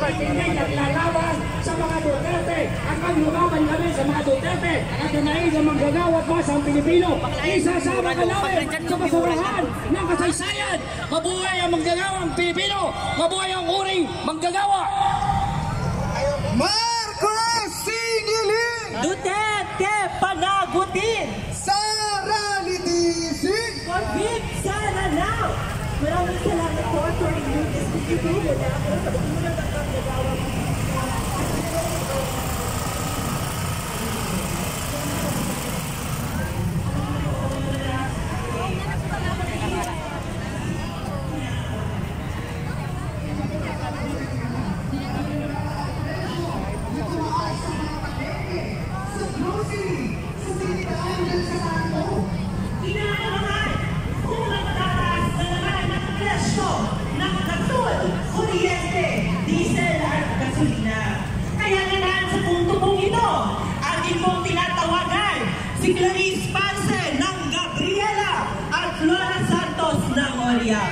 Hindi naglalaban sa mga Duterte at pag lumaban kami sa mga Duterte at nanaig ang manggagawa at masang Pilipino, isasama ka namin sa basurahan ng kasaysayan. Mabuhay ang manggagawang Pilipino, mabuhay ang uring manggagawa. Marcos singilin, Duterte panagutin, Sara litisin, Convict Sara now. Maraming salamat po for inyong distribution na ako sa unang pagkakagawa. Diesel at gasolina. Kaya naman sa punto pong ito, atin pong tinatawagan si Clarice Pance ng Gabriela at Flora Santos ng Oria.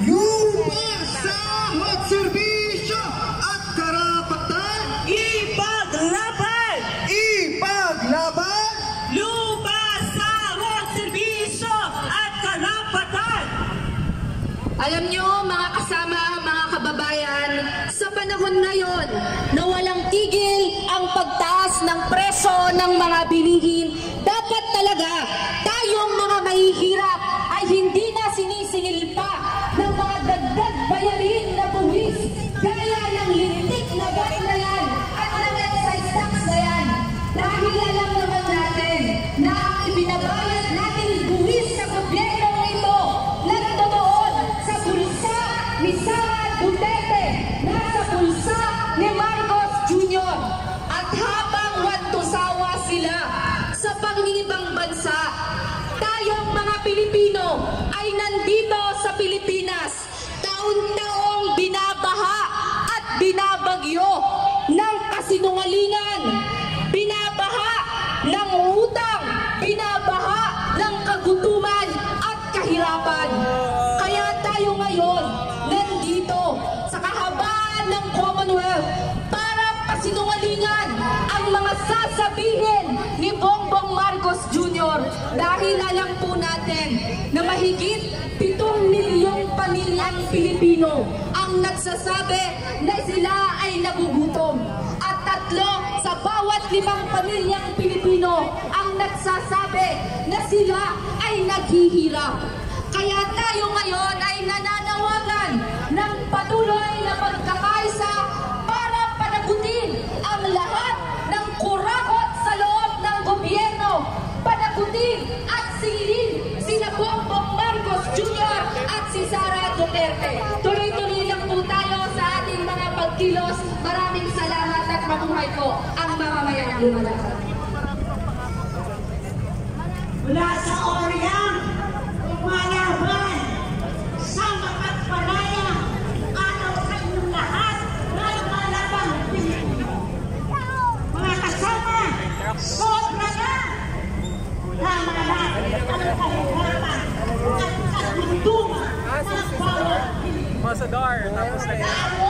lupa, sahod, serbisyo at karapatan, Ipaglaban! ipaglaban, Lupa, sahod, serbisyo at karapatan! Alam nyo, mga kasama, mga kababayan, sa panahon ngayon na walang tigil ang pagtaas ng presyo ng mga bilihin, dapat talaga tayong mga mahihirap ay hindi na sinisingil pa ng mga dagdag bayarin na buwis gaya ng lintik na VAT na yan at ng excise tax na yan. Dahil alam naman natin na ang ibinabayad natin buwis sa gobyerno ito nagtotoo sa bulsa ni Sara Duterte, nasa bulsa ni Marcos Jr. At habang wantusawa sila sa pangingibang bansa, tayong mga Pilipino ay nandito sa Pilipinas, taon-taong binabaha at binabagyo ng kasinungalingan, binabaha ng utang, binabaha ng kagutuman at kahirapan. Kaya tayo ngayon nandito sa kahabaan ng Commonwealth para pasinungalingan ang mga sasabihin ni Bongbong Marcos Jr. dahil alam po natin na mahigit 7 milyong pamilyang Pilipino ang nagsasabi na sila ay nagugutom at 3 sa bawat 5 pamilyang Pilipino ang nagsasabi na sila ay naghihirap. Kaya tayo ngayon ay nananawagan ng patuloy na pagkakaisa para panagutin ang lahat ng kurakot sa loob ng gobyerno, panagutin at silin sina Bongbong Marcos Jr. at si Sara Duterte. Tuloy-tuloy lang po tayo sa ating mga pagkilos. Maraming salamat at mabuhay po ang mamamayang lumalaban. Mula sa Oriang, lumalaban sa makatpalaya, araw sa inyong lahat na lumalabang Pilipino. Mga kasama, sobra na! Tama na ang kahirapan at kaguntungan ng bawat Pilipino. Masador, tapos na yan.